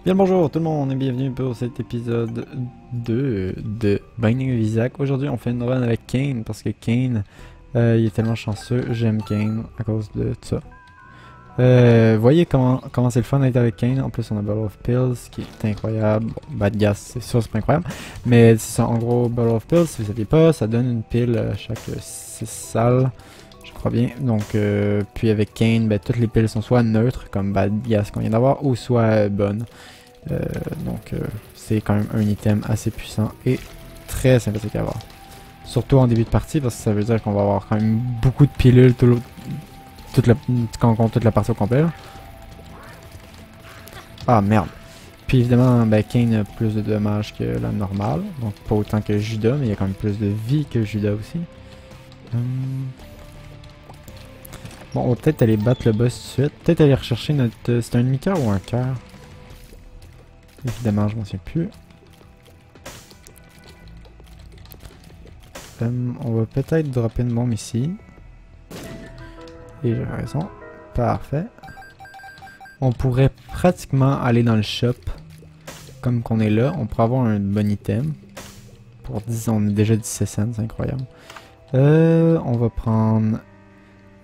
Bien le bonjour tout le monde et bienvenue pour cet épisode 2 de Binding of Isaac. Aujourd'hui on fait une run avec Cain parce que Cain il est tellement chanceux, j'aime Cain à cause de ça. Voyez comment c'est le fun d'être avec Cain. En plus on a Battle of Pills qui est incroyable. Bon, Bad Gas c'est sûr c'est pas incroyable, mais c'est ça, en gros Battle of Pills si vous saviez pas, ça donne une pile à chaque 6 salles. Je crois bien. Donc, puis avec Cain, ben, toutes les piles sont soit neutres, comme Bad Gas qu'on vient d'avoir, ou soit bonnes. Donc, c'est quand même un item assez puissant et très sympathique à avoir. Surtout en début de partie, parce que ça veut dire qu'on va avoir quand même beaucoup de pilules quand on compte toute la partie au complet. Là. Ah merde. Puis évidemment, ben, Cain a plus de dommages que la normale. Donc, pas autant que Judas, mais il y a quand même plus de vie que Judas aussi. Bon, on va peut-être aller battre le boss tout de suite. Peut-être aller rechercher notre... c'est un demi-cœur ou un cœur? Évidemment, je m'en souviens plus. On va peut-être dropper une bombe ici. Et j'ai raison. Parfait. On pourrait pratiquement aller dans le shop. Comme qu'on est là. On pourrait avoir un bon item. Pour 10, on est déjà 17 cents, c'est incroyable. On va prendre...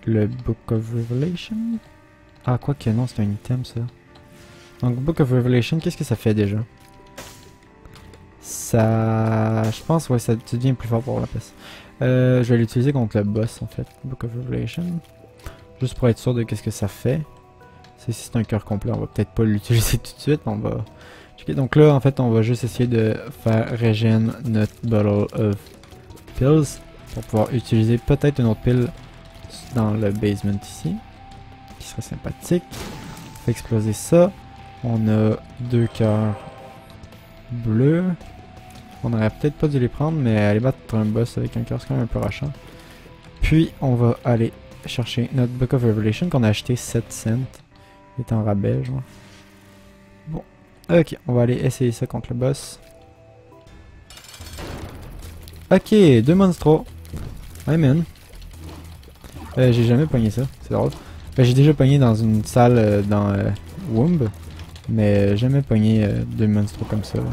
le Book of Revelation. Ah, quoi que non, c'est un item ça. Donc, Book of Revelation, qu'est-ce que ça fait déjà? Ça... je pense, ouais, ça devient plus fort pour la peste. Je vais l'utiliser contre le boss en fait, Book of Revelation. Juste pour être sûr de qu'est-ce que ça fait. Si c'est un cœur complet, on va peut-être pas l'utiliser tout de suite, on va... checker. Donc là, en fait, on va juste essayer de faire regen notre Bottle of Pills. Pour pouvoir utiliser peut-être une autre pile dans le basement ici. Qui serait sympathique. On fait exploser ça. On a 2 cœurs bleus. On aurait peut-être pas dû les prendre, mais aller battre un boss avec un cœur, c'est quand même un peu rachant. Puis, on va aller chercher notre Book of Revelation qu'on a acheté 7 cents. Il est en rabais, genre. Bon. Ok, on va aller essayer ça contre le boss. Ok, 2 monstros. I'm in. J'ai jamais pogné ça, c'est drôle. J'ai déjà pogné dans une salle dans Womb, mais jamais pogné 2 monstros comme ça. Là.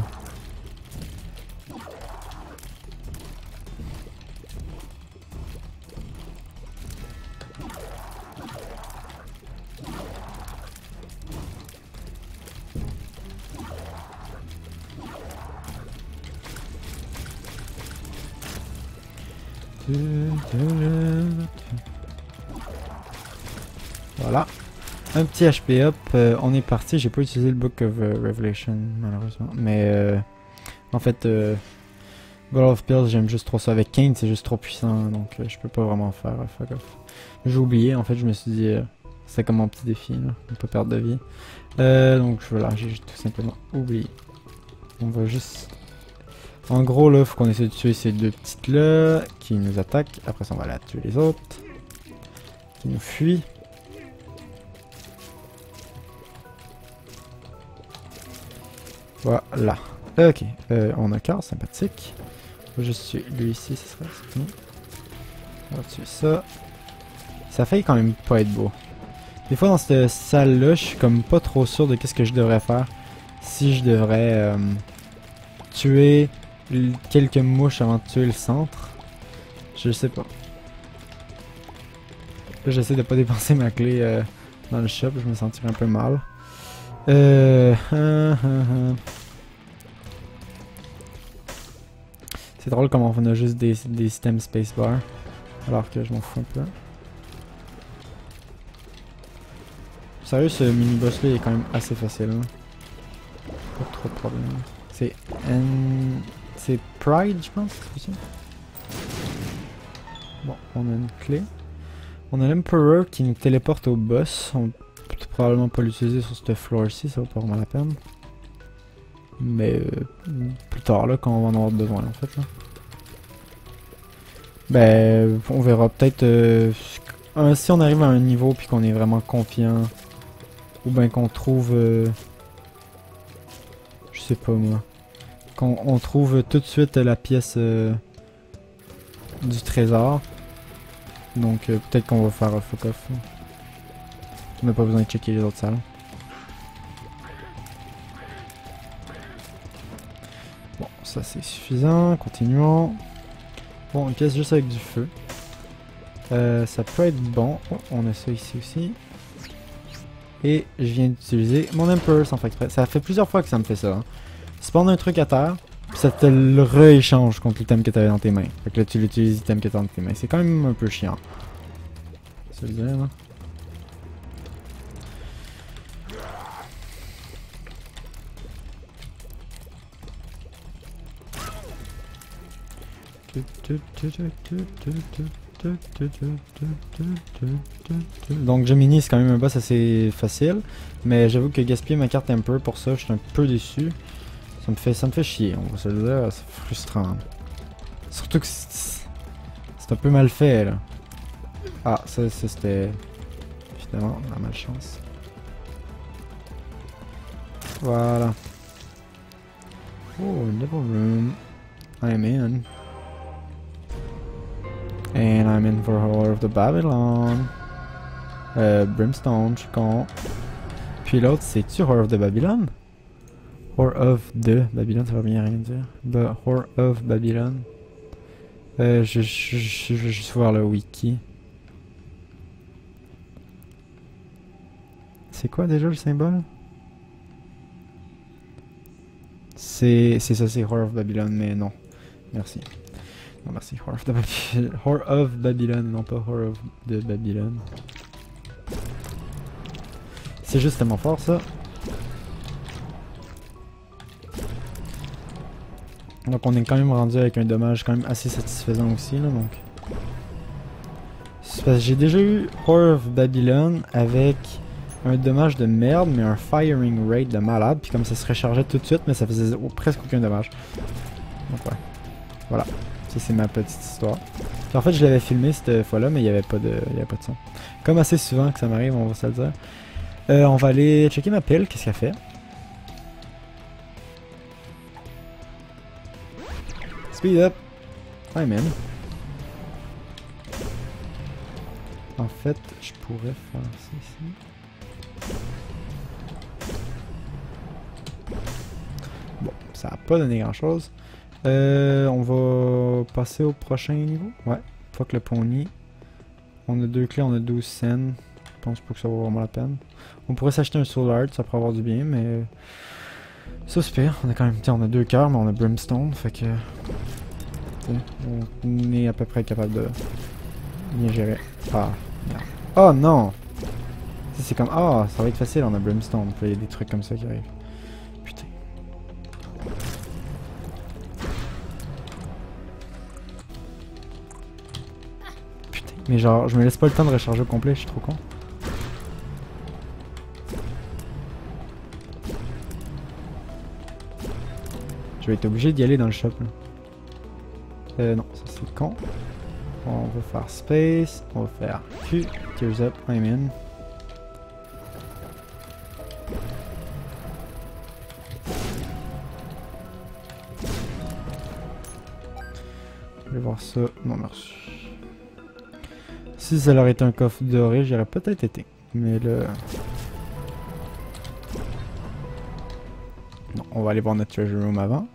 Voilà. Un petit HP up, on est parti. J'ai pas utilisé le Book of Revelation malheureusement. Mais en fait, Ball of Pills, j'aime juste trop ça. Avec Cain, c'est juste trop puissant. Donc je peux pas vraiment faire fuck off. J'ai oublié, en fait, je me suis dit, c'est comme mon petit défi, là. On peut perdre de vie. Donc voilà, j'ai tout simplement oublié. On va juste... en gros, là, faut qu'on essaie de tuer ces deux petites là qui nous attaquent. Après ça, on va aller tuer les autres qui nous fuient. Voilà. Ok. On a cœur, sympathique. Faut juste tuer lui ici, ce serait tout. On va tuer ça. Ça fait quand même pas être beau. Des fois dans cette salle là, je suis comme pas trop sûr de qu'est-ce que je devrais faire. Si je devrais tuer quelques mouches avant de tuer le centre. Je sais pas. Là, j'essaie de pas dépenser ma clé dans le shop, je me sentirais un peu mal. C'est drôle comme on a juste des systèmes spacebar. Alors que je m'en fous un peu. Sérieux, ce mini-boss là est quand même assez facile. Hein. Pas trop de problème. C'est c'est Pride, je pense, c'est possible. Bon, on a une clé. On a l'Emperor qui nous téléporte au boss. On peut probablement pas l'utiliser sur cette floor-ci, ça vaut pas vraiment la peine. Mais plus tard, là, quand on va en avoir besoin, en fait. Là. Ben, on verra peut-être si on arrive à un niveau puis qu'on est vraiment confiant. Ou bien qu'on trouve... je sais pas moi. Qu'on trouve tout de suite la pièce du trésor. Donc peut-être qu'on va faire un fuck off. On n'a pas besoin de checker les autres salles. ça c'est suffisant. Continuons. Bon, une pièce juste avec du feu. Ça peut être bon. Oh, on a ça ici aussi. Et je viens d'utiliser mon Emperor sans faire exprès. Ça fait plusieurs fois que ça me fait ça. Hein. Spawn un truc à terre, puis ça te le rééchange contre l'item que tu avais dans tes mains. Fait que là tu l'utilises l'item que tu as dans tes mains. C'est quand même un peu chiant. Ça veut dire, là. Donc Gemini c'est quand même un boss assez facile, mais j'avoue que gaspiller ma carte Emperor pour ça, je suis un peu déçu. Ça me fait chier, on va se le dire, c'est frustrant. Surtout que c'est un peu mal fait là. Ah, ça c'était évidemment la malchance. Voilà. Oh, level room. I'm in. And I'm in for Horror of the Babylon. Brimstone, je suis con. Puis l'autre, c'est-tu Horror of the Babylon? Horror of the Babylon, ça va bien rien dire. The Horror of Babylon. Je vais juste voir le wiki. C'est quoi déjà le symbole? C'est ça, c'est Horror of Babylon, mais non. Merci. Non, merci. Horror of Babylon, non pas Horror of de Babylone. C'est juste tellement fort ça. Donc on est quand même rendu avec un dommage quand même assez satisfaisant aussi là donc. J'ai déjà eu Horror of Babylon avec un dommage de merde mais un firing rate de malade puis comme ça se rechargeait tout de suite mais ça faisait presque aucun dommage. Donc ouais. Voilà. Ça c'est ma petite histoire. Puis en fait je l'avais filmé cette fois là mais il n'y avait pas de son. Comme assez souvent que ça m'arrive on va se le dire. On va aller checker ma pile, qu'est-ce qu'elle fait. Speed up. I'm in. En fait, je pourrais faire ça ici. Bon, ça n'a pas donné grand chose. On va passer au prochain niveau. Ouais, fuck le pony. On a 2 clés, on a 12 cents. Je pense pas que ça vaut vraiment la peine. On pourrait s'acheter un Soul Heart, ça pourrait avoir du bien, mais... Ça c'est pire, on a quand même... on a 2 cœurs, mais on a Brimstone, fait que... on est à peu près capable de... bien gérer. Ah, merde. Oh non! C'est comme... Ah, ça va être facile, on a Brimstone, puis il y a des trucs comme ça qui arrivent. Putain. Putain, mais genre, je me laisse pas le temps de recharger au complet, je suis trop con. Je vais être obligé d'y aller dans le shop là. Non, ça c'est con. On va faire space, on va faire Q, tears up, I'm in. Je vais voir ça, non merci. Si ça leur été un coffre doré, j'aurais peut-être été. Mais là... Non, on va aller voir notre treasure room avant.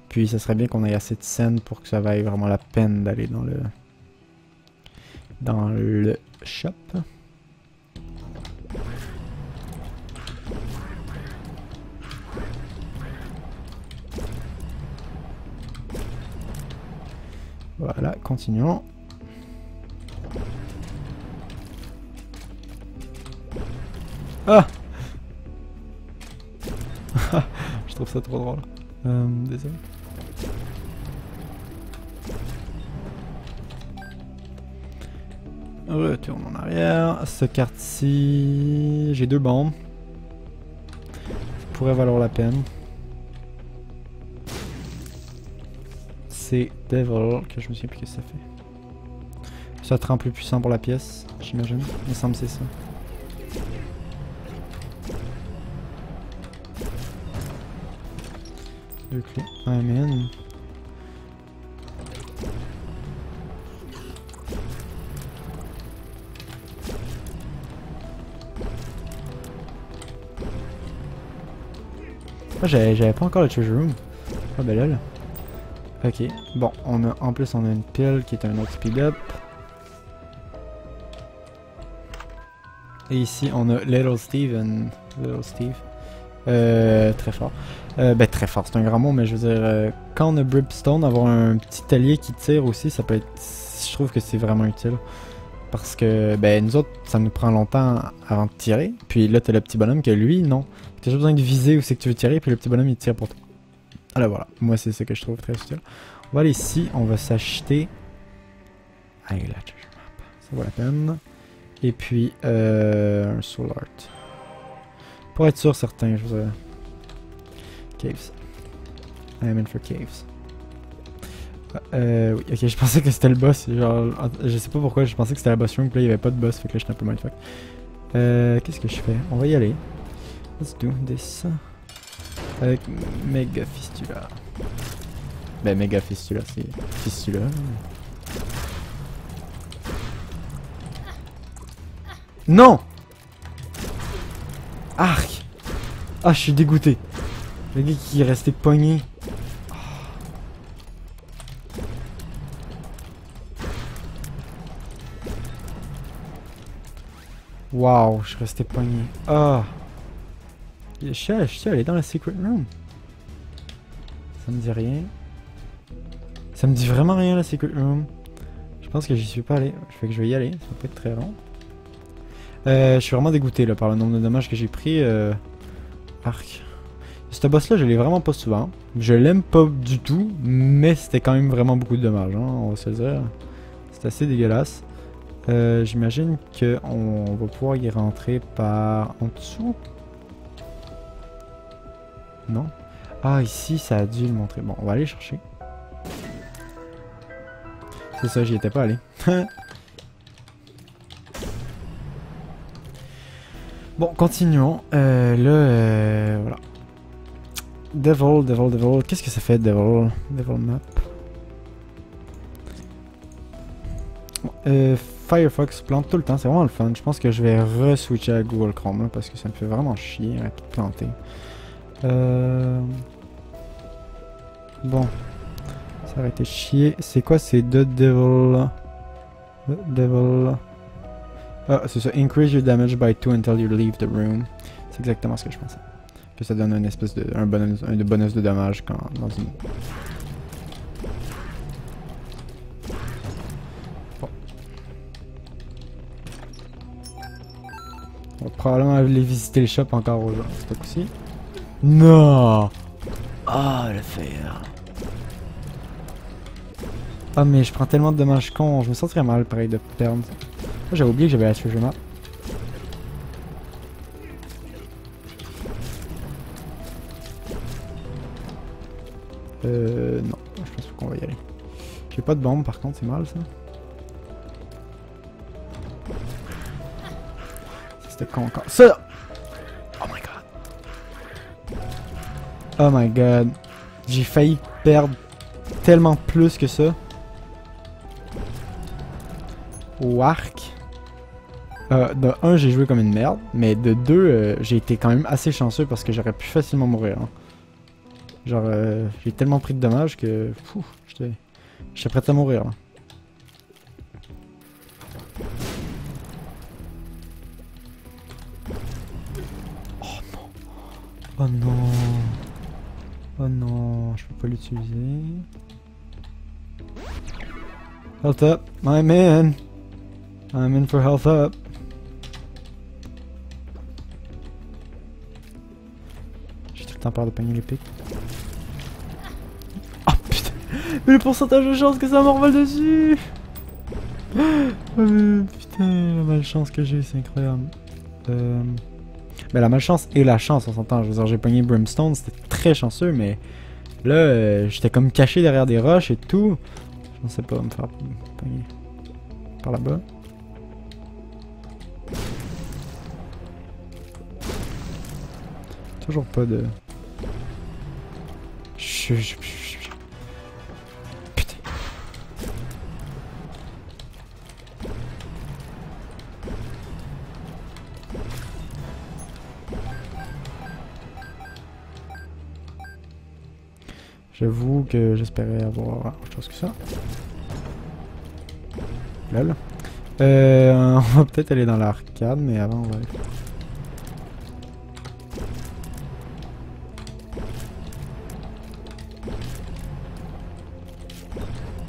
Puis ça serait bien qu'on ait assez de scènes pour que ça vaille vraiment la peine d'aller dans le shop. Voilà, continuons. Ah! Je trouve ça trop drôle. Désolé. Retourne en arrière. Cette carte-ci... J'ai 2 bombes. Ça pourrait valoir la peine. C'est Devil, que je me souviens plus ce que ça fait. Ça te rend plus puissant pour la pièce, j'imagine. Il me semble que c'est ça. Deux clés. Amen. Ah, j'avais pas encore le treasure room. Ah ben là. Ok, bon, en plus on a une pile qui est un autre speed up. Et ici on a Little Steve. Très fort. Ben très fort, c'est un grand mot, mais je veux dire, quand on a Brimstone, avoir un petit allié qui tire aussi, ça peut être... Je trouve que c'est vraiment utile. Parce que, ben nous autres, ça nous prend longtemps avant de tirer. Puis là, t'as le petit bonhomme que lui, non. T'as juste besoin de viser où c'est que tu veux tirer, puis le petit bonhomme, il tire pour toi. Alors voilà, moi c'est ce que je trouve très utile. On va aller ici, on va s'acheter... Allez, la treasure map, ça vaut la peine. Et puis, un soul art. Pour être sûr, certain, je vous ai... Caves. I'm in for caves. Oui, ok, je pensais que c'était le boss. Genre, je sais pas pourquoi, je pensais que c'était la boss room, puis là il y avait pas de boss, fait que là j'étais un peu mindfuck. Qu'est-ce que je fais? On va y aller. Let's do this. Avec Mega Fistula. Ben, Mega Fistula, c'est Fistula. Non! Arc! Ah, je suis dégoûté. Le gars qui est resté pogné. Waouh, je suis resté pogné. Ah! Je suis allé dans la secret room. Ça me dit rien. Ça me dit vraiment rien la secret room. Je pense que j'y suis pas allé. Je fais que je vais y aller, ça va pas être très long. Je suis vraiment dégoûté là par le nombre de dommages que j'ai pris. Arc. Ce boss là je l'ai vraiment pas souvent. Je l'aime pas du tout, mais c'était quand même vraiment beaucoup de dommages, hein, on va se le dire. C'est assez dégueulasse. J'imagine qu'on va pouvoir y rentrer par en dessous. Non? Ah, ici, ça a dû le montrer. Bon, on va aller chercher. C'est ça, j'y étais pas allé. Bon, continuons. Voilà. Devil. Qu'est-ce que ça fait, Devil? Devil map. Firefox plante tout le temps, c'est vraiment le fun. Je pense que je vais re-switcher à Google Chrome là, parce que ça me fait vraiment chier à tout planter. Bon. Ça aurait été chier. C'est quoi ces deux Devil? Devil. Ah, c'est ça. Increase your damage by 2 until you leave the room. C'est exactement ce que je pensais. Que ça donne une espèce de bonus de dommage quand dans une. Bon. On va probablement aller visiter le shop encore aux gens, ce coup-ci. Non! Ah, le fer. Ah, mais je prends tellement de dommages cons, je me sentirais mal pareil de perdre. J'avais oublié que j'avais la treasure map. Non, je pense pas qu'on va y aller. J'ai pas de bombe par contre, c'est mal ça. C'était con encore. Ça! Oh my god. Oh my god. J'ai failli perdre tellement plus que ça. Wark. De 1, j'ai joué comme une merde, mais de 2, j'ai été quand même assez chanceux parce que j'aurais pu facilement mourir. Hein. Genre, j'ai tellement pris de dommages que j'étais prêt à mourir. Là. Oh non! Oh non! Oh non, je peux pas l'utiliser. Health up, my man! I'm in for health up. J'ai tout le temps peur de pogner les pics. Oh putain! Mais le pourcentage de chance que ça m'envole dessus! Oh, putain, la malchance que j'ai, c'est incroyable. Ben la malchance et la chance, on s'entend. Je veux dire, j'ai pogné Brimstone, c'était très chanceux, mais là, j'étais comme caché derrière des roches et tout. Je ne sais pas me faire pogner par là-bas. Toujours pas de... Putain. J'avoue que j'espérais avoir autre chose que ça. Lol. On va peut-être aller dans l'arcade, mais avant on va aller...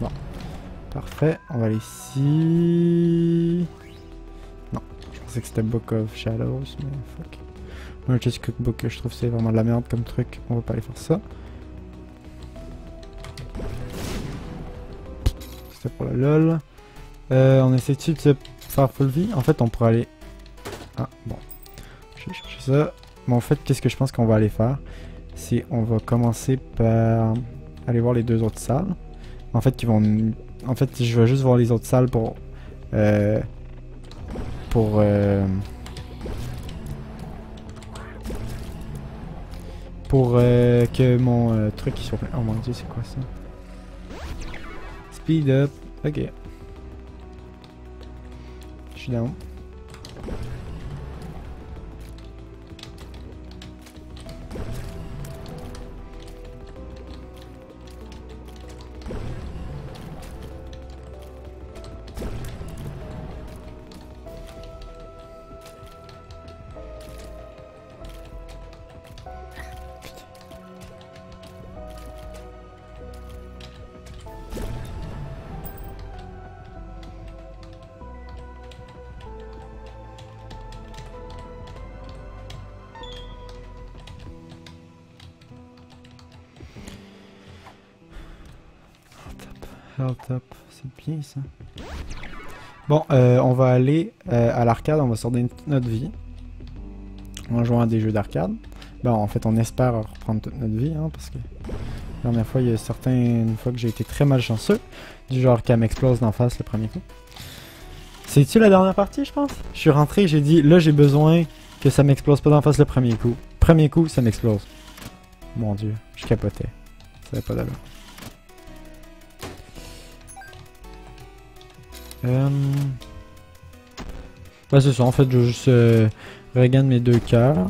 Bon. Parfait. On va aller ici... Non. Je pensais que c'était Book of Shadows, mais fuck. Un Chess Cookbook, je trouve que c'est vraiment de la merde comme truc. On va pas aller faire ça. C'était pour le LOL. On essaie-tu de se faire full vie? En fait, on pourrait aller... Ah, bon. Je vais chercher ça. Mais en fait, qu'est-ce que je pense qu'on va aller faire? C'est on va commencer par aller voir les deux autres salles. En fait, qui vont... En fait, je vais juste voir les autres salles pour... que mon truc soit plein. Oh mon dieu, c'est quoi ça? Speed up. Ok. Je suis down. Health up, c'est bien ça. Bon, on va aller à l'arcade, on va sortir toute notre vie. En jouant à des jeux d'arcade. Bon, en fait, on espère reprendre toute notre vie, hein, parce que la dernière fois, il y a certaines fois que j'ai été très malchanceux. Du genre qu'elle m'explose d'en face le premier coup. C'est-tu la dernière partie, je pense? Je suis rentré, j'ai dit, là, j'ai besoin que ça m'explose pas d'en face le premier coup. Premier coup, ça m'explose. Mon dieu, je capotais. Ça n'avait pas d'allure. Bah c'est ça, en fait je vais juste regarde mes deux cœurs.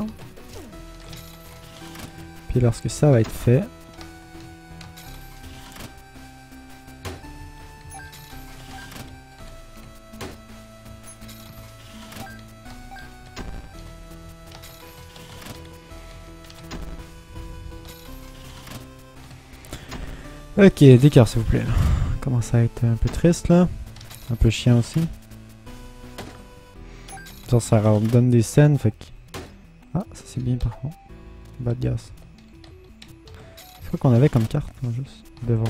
Puis lorsque ça va être fait... Ok, des cœurs s'il vous plaît. Là. Commence à être un peu triste là. Un peu chiant aussi. Genre ça donne des scènes, fait que... Ah, ça c'est bien par contre. Bad gas. C'est quoi qu'on avait comme carte, hein, juste devant.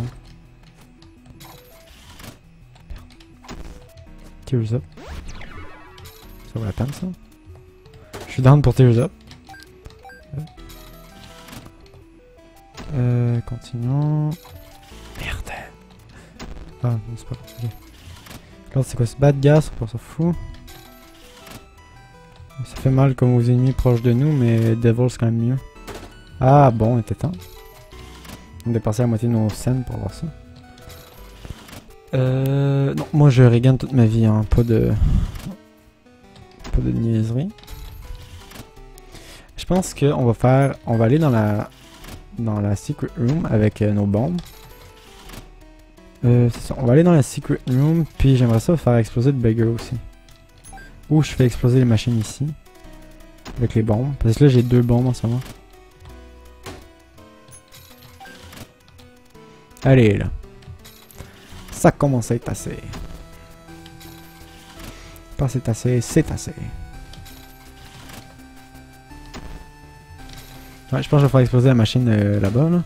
Tears Up. Ça vaut la peine ça. Je suis down pour Tears Up. Continuons. Merde. Ah, non, c'est pas compliqué. Là, c'est quoi ce bad gas? On s'en fout. Ça fait mal comme aux ennemis proches de nous, mais Devil c'est quand même mieux. Ah bon, il était temps. On a dépassé la moitié de nos scènes pour voir ça. Non, moi je regagne toute ma vie, hein. Pas de niaiserie. Je pense qu'on va faire... On va aller dans la secret room avec nos bombes. C'est ça, on va aller dans la secret room, puis j'aimerais ça faire exploser le beggar aussi. Ou je fais exploser les machines ici. Avec les bombes. Parce que là j'ai deux bombes en ce moment. Allez là. Ça commence à être assez. Pas c'est assez, c'est assez. Ouais, je pense que je vais faire exploser la machine là-bas là.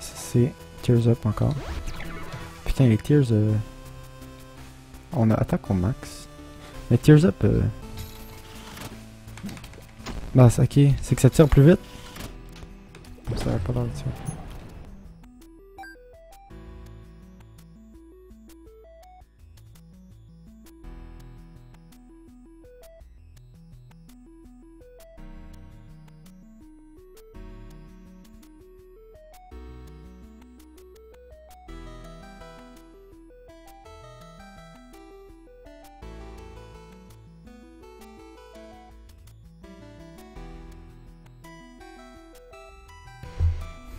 C'est Tears Up encore. Putain, les Tears... On a attaque au max. Mais Tears Up... Bah, ok. C'est que ça tire plus vite. Ça va pas l'air de tirer.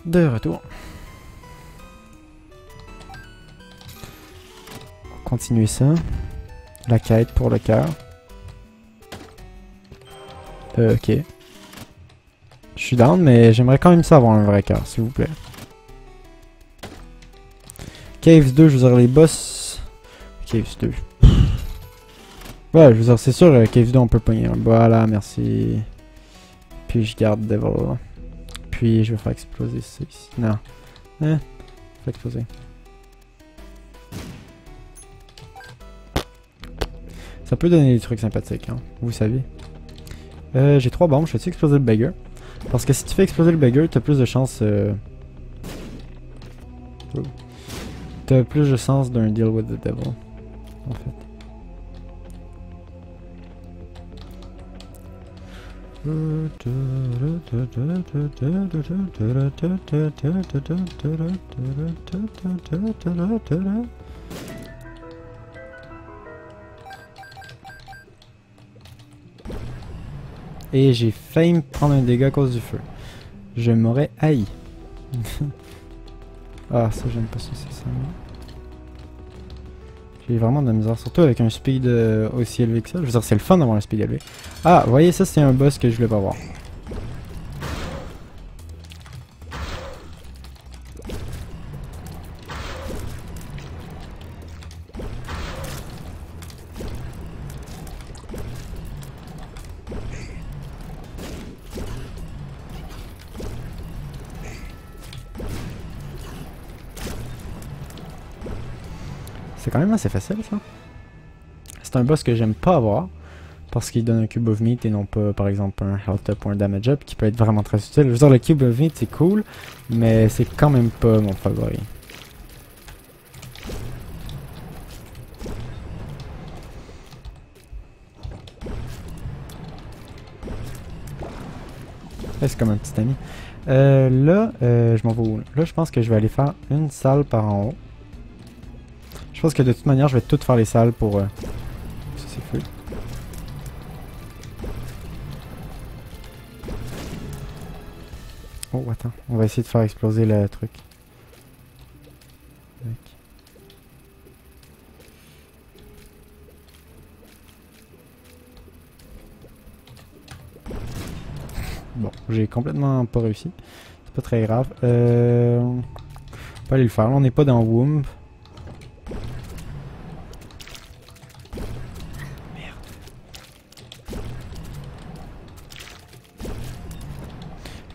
De retour. Continuer ça. La quête pour le cœur. Ok. Je suis down, mais j'aimerais quand même ça avoir un vrai cœur, s'il vous plaît. Caves 2, je veux dire les boss. Caves 2. Ouais, je veux dire, c'est sûr, Caves 2, on peut pogner. Voilà, merci. Puis je garde Devil. Puis je vais faire exploser ça ici. Non. Hein? Fais exploser. Ça peut donner des trucs sympathiques, hein. Vous savez. J'ai 3 bombes. Je fais-tu exploser le beggar? Parce que si tu fais exploser le beggar, t'as plus de chance... T'as plus de chance d'un deal with the devil. En fait. Et j'ai failli me prendre un dégât à cause du feu. Je m'aurais haï. Ah, ça j'aime pas ça, c'est ça. J'ai vraiment de la misère, surtout avec un speed aussi élevé que ça. Je veux dire, c'est le fun d'avoir un speed élevé. Ah, vous voyez, ça c'est un boss que je voulais pas voir. C'est quand même assez facile ça. C'est un boss que j'aime pas avoir parce qu'il donne un cube of meat et non pas par exemple un health up ou un damage up qui peut être vraiment très utile. Je veux dire, le cube of meat c'est cool, mais c'est quand même pas mon favori. C'est comme un petit ami. Là, je m'en vais où? Là, je pense que je vais aller faire une salle par en haut. Je pense que de toute manière, je vais toutes faire les salles pour... Ça, c'est fou. Oh, attends. On va essayer de faire exploser le truc. Bon, j'ai complètement pas réussi. C'est pas très grave. On peut aller le faire. Là, on n'est pas dans Womb.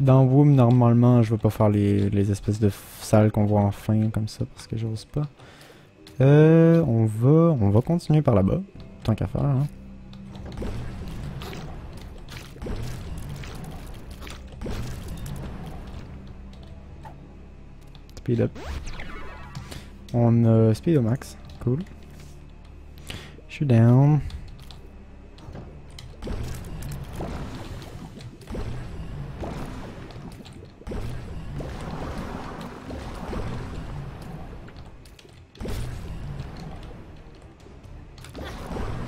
Dans Womb, normalement, je vais pas faire les espèces de salles qu'on voit en fin comme ça parce que j'ose pas. On va continuer par là-bas, tant qu'à faire. Hein. Speed up. On a speed au max, cool. Je suis down.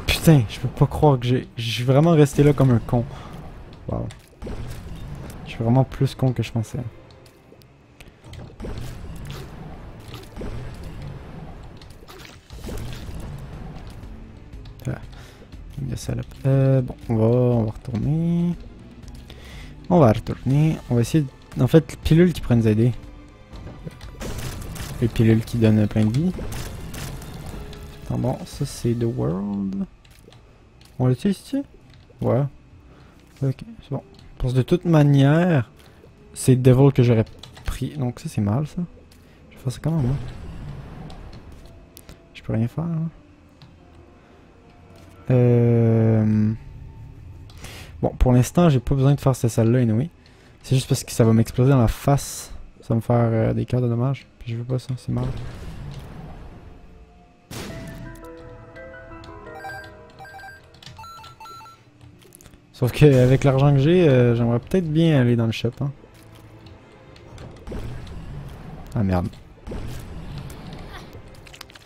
Putain, je peux pas croire que je suis vraiment resté là comme un con. Wow. Je suis vraiment plus con que je pensais. Ah. Bon, on va retourner. On va retourner. On va essayer de... En fait, les pilules qui pourraient nous aider. Les pilules qui donnent plein de vie. Ah bon, ça c'est The World. On l'utilise ici? Ouais. Ok, c'est bon. Parce que de toute manière, c'est Devil que j'aurais pris. Donc ça c'est mal ça. Je vais faire ça comment moi? Je peux rien faire. Hein? Bon, pour l'instant, j'ai pas besoin de faire cette salle-là, anyway. C'est juste parce que ça va m'exploser dans la face. Ça va me faire des cas de dommages. Puis je veux pas ça, c'est mal. Sauf qu'avec l'argent que j'ai, j'aimerais peut-être bien aller dans le shop. Hein. Ah merde.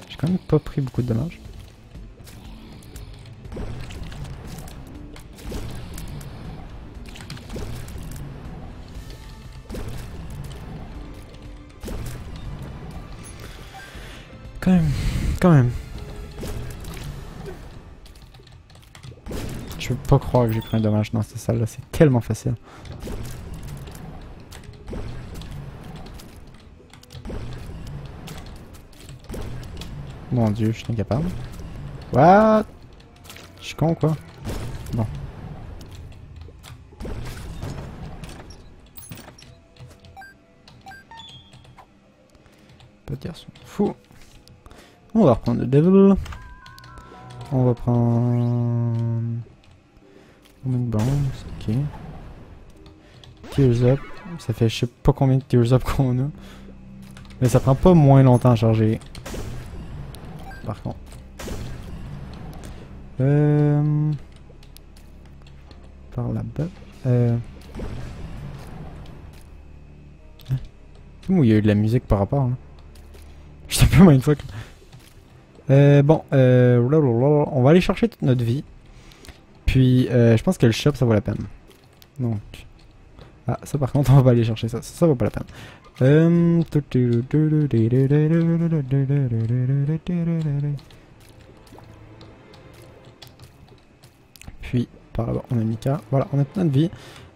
J'ai quand même pas pris beaucoup de dommages. Quand même. Quand même. Je peux pas croire que j'ai pris un dommage dans cette salle-là. C'est tellement facile. Mon dieu, je suis incapable. What? Je suis con quoi? Bon. Pas de garçon. Fou. On va reprendre le devil. On va prendre... Homing Bombs, ok. Tears Up. Ça fait je sais pas combien de Tears Up qu'on a. Mais ça prend pas moins longtemps à charger. Par contre. Par là-bas. C'est où il y a eu de la musique par rapport là. Je sais pas une fois que... bon, on va aller chercher toute notre vie. Puis, je pense que le shop, ça vaut la peine. Donc... Ah, ça par contre, on va aller chercher ça. Ça vaut pas la peine. Puis, par là-bas, on a Mika. Voilà, on a toute notre vie.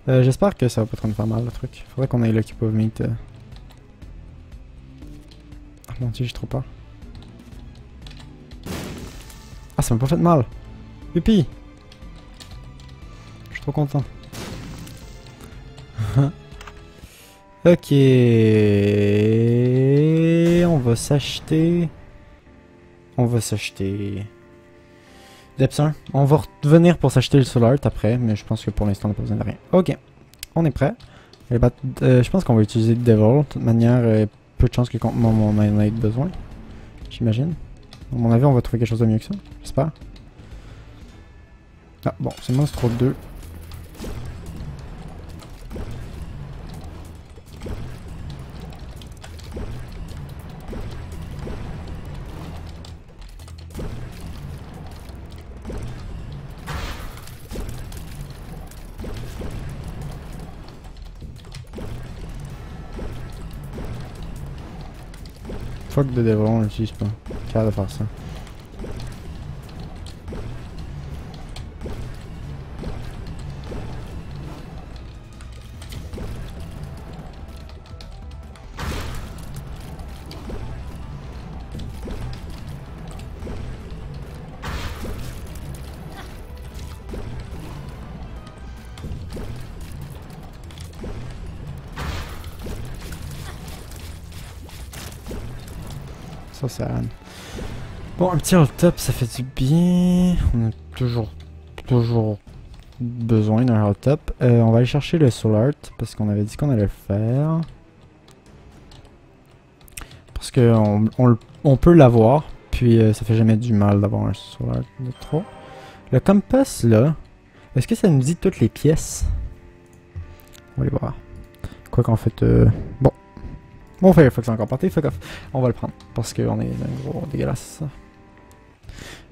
J'espère que ça va pas trop nous faire mal, le truc. Faudrait qu'on aille le Keep of Meat. Ah mon dieu, j'ai trop peur. Ah, ça m'a pas fait de mal. Youpi! Je suis trop content. Ok. On va s'acheter... On va s'acheter... Depth 1. On va revenir pour s'acheter le Soul Art après, mais je pense que pour l'instant on n'a pas besoin de rien. Ok. On est prêt. Je pense qu'on va utiliser Devil. De toute manière, peu de chances que contre moi on en ait besoin. J'imagine. À mon avis, on va trouver quelque chose de mieux que ça. J'espère. Ah, bon, c'est Monstro 2. Fuck de Devil, on l'utilise pas. Capable de faire ça. Ça, c'est Anne. Bon, un petit hot-top, ça fait du bien. On a toujours besoin d'un hot-top. On va aller chercher le Soul Art, parce qu'on avait dit qu'on allait le faire. Parce que on peut l'avoir, puis ça fait jamais du mal d'avoir un Soul Art de trop. Le compass, là, est-ce que ça nous dit toutes les pièces? On va aller voir. Quoi qu'en fait, bon. Bon, Firefox a encore parti, fuck off. On va le prendre, parce qu'on est un gros dégueulasse.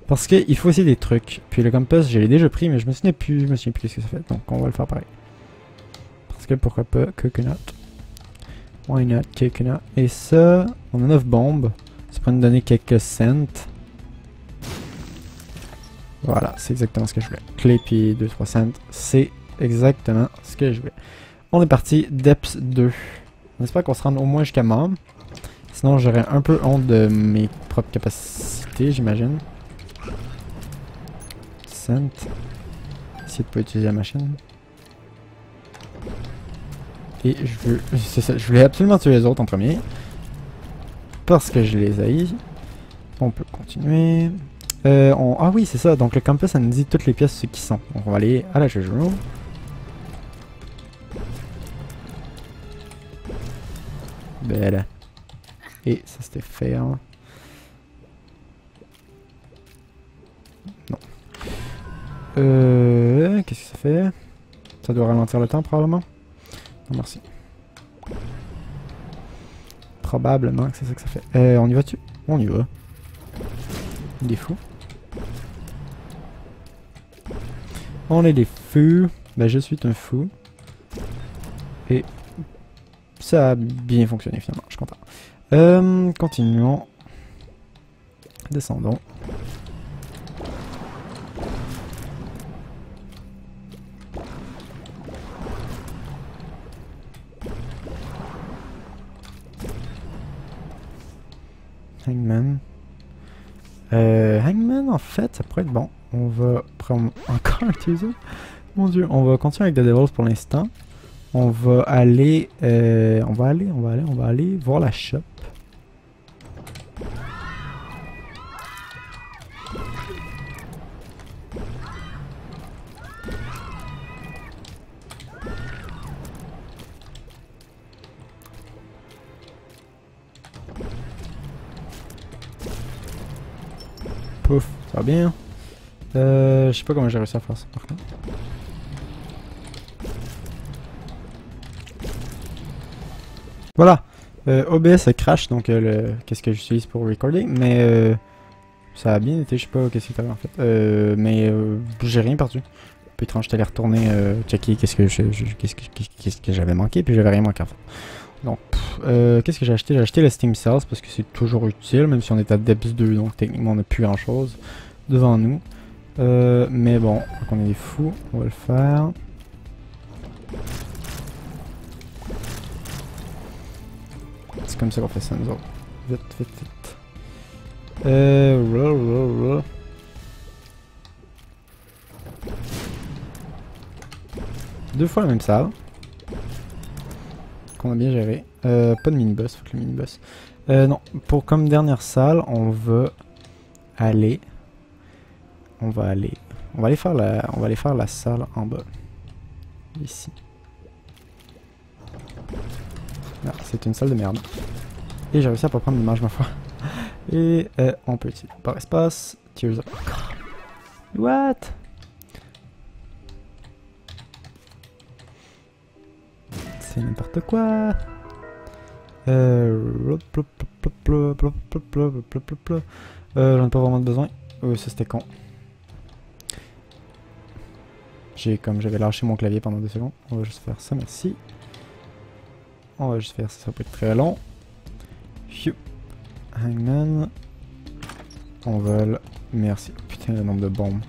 Parce qu'il faut essayer des trucs. Puis le compass, je l'ai déjà pris, mais je me souviens plus ce que ça fait. Donc on va le faire pareil. Parce que pourquoi pas, coconut. Why not, coconut. Et ça, on a 9 bombes. Ça pourrait nous donner quelques cents. Voilà, c'est exactement ce que je voulais. Clé puis 2-3 cents, c'est exactement ce que je voulais. On est parti, Depths 2. On espère qu'on se rende au moins jusqu'à mort. Sinon, j'aurais un peu honte de mes propres capacités, j'imagine. Cent. Essayer de pas utiliser la machine. Et je veux... C'est ça, je voulais absolument tuer les autres en premier. Parce que je les haïs. On peut continuer. Ah oui, c'est ça. Donc le campus, ça nous dit toutes les pièces qui sont. Donc on va aller à la treasure room. Belle. Et ça c'était fait. Hein. Non. Qu'est-ce que ça fait? Ça doit ralentir le temps probablement. Non, merci. Probablement que c'est ça que ça fait. On y va-tu? On y va. Des fous. On est des fous. Ben je suis un fou. Et ça a bien fonctionné finalement, je suis content. Continuons. Descendons. Hangman. Hangman, en fait, ça pourrait être bon. On va prendre encore un teaser. Mon dieu, on va continuer avec The Devils pour l'instant. On va aller, on va aller voir la shop. Pouf, ça va bien. Je sais pas comment j'ai réussi à faire ça par contre. Voilà. OBS crash, donc qu'est-ce que j'utilise pour recording, mais ça a bien été, je sais pas qu'est-ce que t'avais en fait. Mais j'ai rien perdu. Puis étrange, j'étais allé retourner checker qu'est-ce que j'avais manqué, puis j'avais rien manqué en fait. Donc, qu'est-ce que j'ai acheté? J'ai acheté le Steam Cells parce que c'est toujours utile, même si on est à Depths 2, donc techniquement on n'a plus grand chose devant nous. Mais bon, donc on est des fous, on va le faire. C'est comme ça qu'on fait ça nous autres. Vite, vite, vite. Deux fois la même salle. Qu'on a bien géré. Pas de mini-boss, faut que le mini-boss. Non, pour comme dernière salle, on va aller faire la salle en bas. Ici. Non, c'est une salle de merde. Et j'ai réussi à pas prendre d'image ma foi. Et on peut utiliser par espace. Tears of... What? C'est n'importe quoi. J'en ai pas vraiment besoin. Ça c'était con. J'avais lâché mon clavier pendant 2 secondes. On va juste faire ça, merci. On va juste faire ça, ça peut être très long. Phew. Hangman. On vole. Merci. Putain, le nombre de bombes.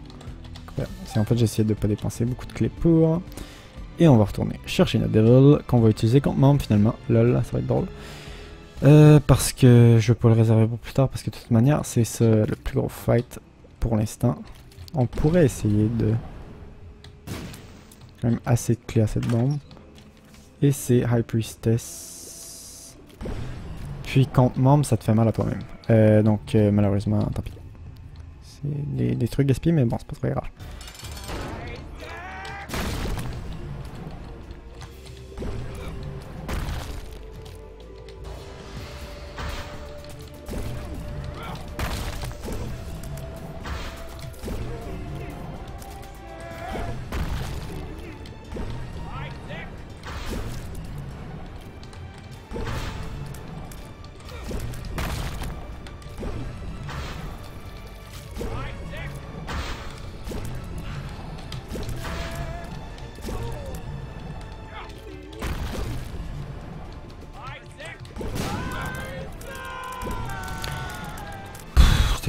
C'est en fait j'essayais de pas dépenser beaucoup de clés pour. Et on va retourner chercher notre Devil qu'on va utiliser contre membre finalement. Lol, ça va être drôle. Parce que je vais pas le réserver pour plus tard parce que de toute manière c'est ça le plus gros fight pour l'instant. On pourrait essayer de... Quand même assez de clés à cette bombe. Et c'est High Priestess. Puis contre membre ça te fait mal à toi-même. Donc malheureusement tant pis. C'est des trucs gaspillés mais bon c'est pas très grave.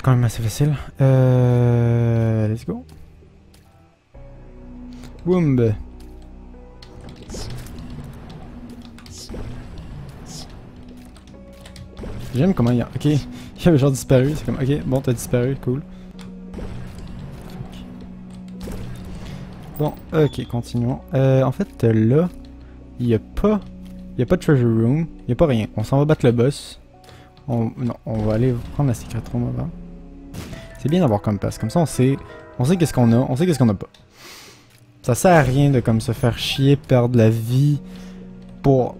Quand même assez facile. Let's go. Boom. J'aime comment il y a... Ok, il avait genre disparu. C'est comme, ok, bon, t'as disparu, cool. Bon, ok, continuons. En fait, là, il n'y a pas... Il n'y a pas de treasure room. Il n'y a pas rien. On s'en va battre le boss. Non, on va aller prendre la secret room avant. C'est bien d'avoir compass, comme ça on sait qu'est-ce qu'on a, on sait qu'est-ce qu'on a pas. Ça sert à rien de comme se faire chier, perdre la vie pour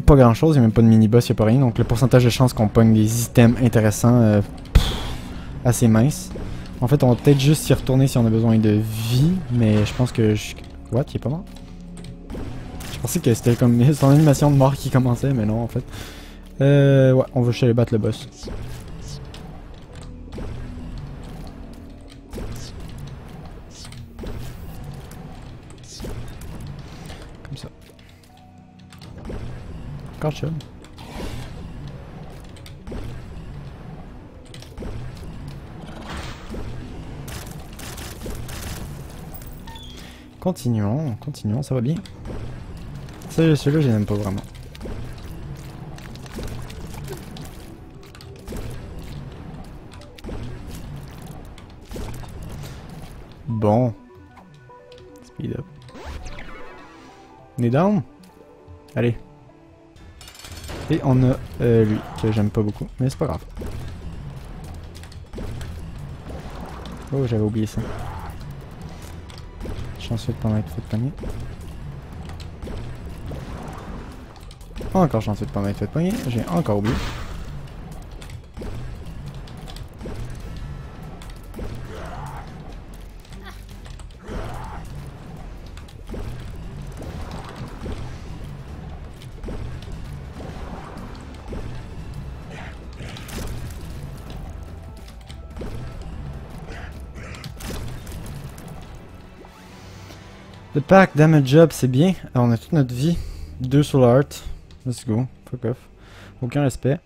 pas grand chose, il n'y a même pas de mini-boss, il n'y a pas rien, donc le pourcentage de chance qu'on pogne des items intéressants assez mince. En fait on va peut-être juste y retourner si on a besoin de vie, mais je pense que... What? Il est pas mort? Je pensais que c'était comme son animation de mort qui commençait, mais non en fait. Ouais, on va juste aller battre le boss. Comme ça. Encore chum. continuons, continuons, ça va bien. Celui-là, je n'aime pas vraiment. Bon. Speed up. On est down? Allez. Et on a lui, que j'aime pas beaucoup, mais c'est pas grave. Oh, j'avais oublié ça. Chanceux de pas m'être fait pogner. Encore chanceux de pas m'être fait pogner, j'ai encore oublié. Le pack damage job, c'est bien. Alors, on a toute notre vie. 2 sur l'art. Let's go. Fuck off. Aucun respect.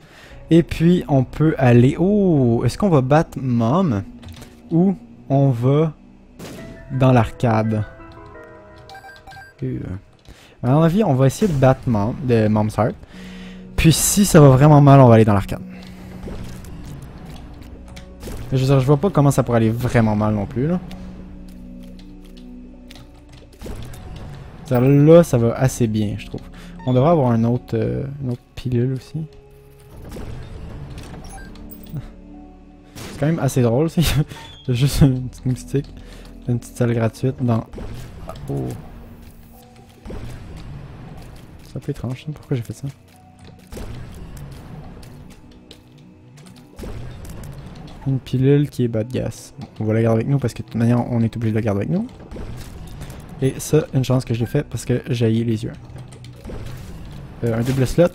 Et puis, on peut aller... Oh! Est-ce qu'on va battre Mom? Ou on va dans l'arcade? À mon avis, on va essayer de battre Mom, de Mom's Heart. Puis si ça va vraiment mal, on va aller dans l'arcade. Je veux dire, je vois pas comment ça pourrait aller vraiment mal non plus, là. Là, ça va assez bien, je trouve. On devrait avoir une autre pilule aussi. C'est quand même assez drôle, c'est juste une petite moustique. Une petite salle gratuite dans... Oh. C'est un peu étrange, je sais pas pourquoi j'ai fait ça. Une pilule qui est bas de gaz. On va la garder avec nous parce que de toute manière, on est obligé de la garder avec nous. Et ça, une chance que je l'ai fait parce que j'ai les yeux. Un double slot.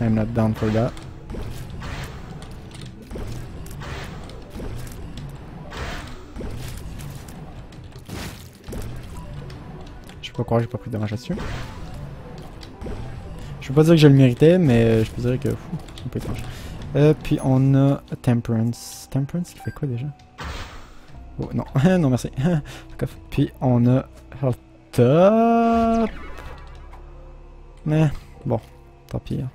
I'm not down for that. Je peux pas croire que j'ai pas pris de dommage là-dessus. Je peux pas dire que je le méritais, mais je peux dire que c'est un peu étrange. Puis on a Temperance. Temperance qui fait quoi déjà? Oh non, non merci. Puis on a Health Top. Mais bon, tant pis. Hein.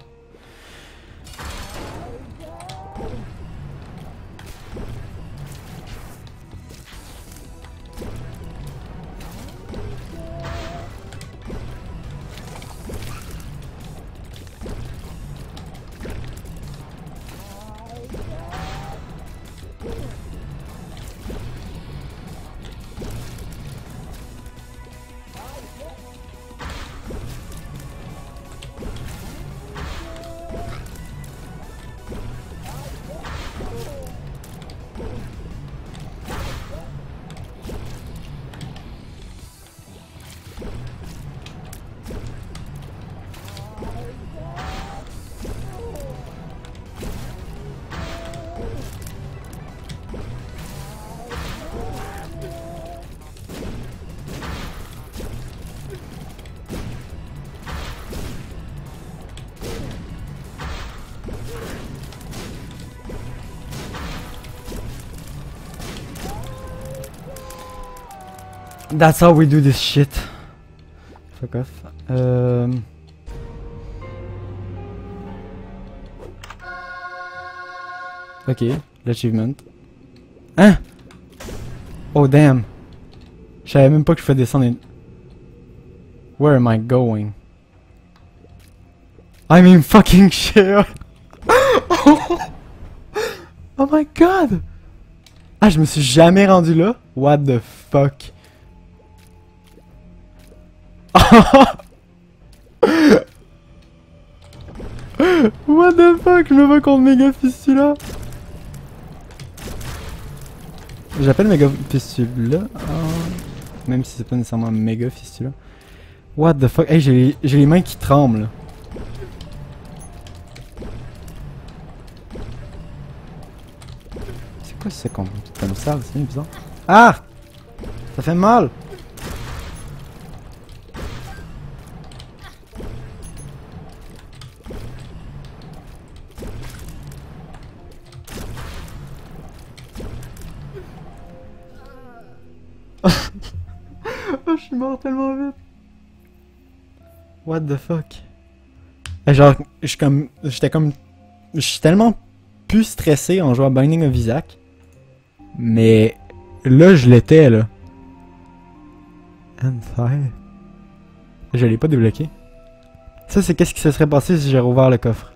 That's how we do this shit. Fuck off. Ok, l'achievement. Hein? Oh damn. Je savais même pas que je pouvais descendre une... Where am I going? I'm in fucking shit. Oh my god. Ah, je me suis jamais rendu là? What the fuck? What the fuck, je me vois contre Méga Fistula. J'appelle Méga Fistula. Même si c'est pas nécessairement Méga Fistula. What the fuck, hey, j'ai les mains qui tremblent. C'est quoi ce comme ça, c'est bien bizarre. Ah! Ça fait mal! suis mort tellement vite. What the fuck? Genre, je suis tellement plus stressé en jouant à Binding of Isaac. Mais là, je l'étais, là. And fire. Je l'ai pas débloqué. Ça, c'est qu'est-ce qui se serait passé si j'ai rouvert le coffre.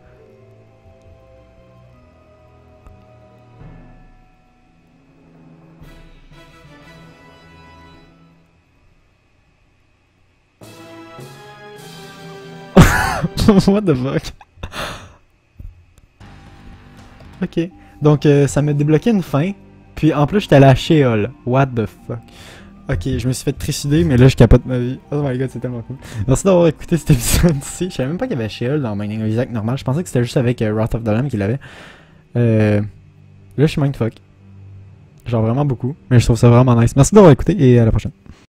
What the fuck? Ok. Donc, ça m'a débloqué une fin. Puis, en plus, j'étais à la Sheol. What the fuck? Ok, je me suis fait trissider, mais là, je capote ma vie. Oh my god, c'est tellement cool. Merci d'avoir écouté cet épisode ici. Je savais même pas qu'il y avait Sheol dans Binding of Isaac normal. Je pensais que c'était juste avec Wrath of the Lamb qu'il avait. Là, je suis mindfuck. Genre vraiment beaucoup. Mais je trouve ça vraiment nice. Merci d'avoir écouté et à la prochaine.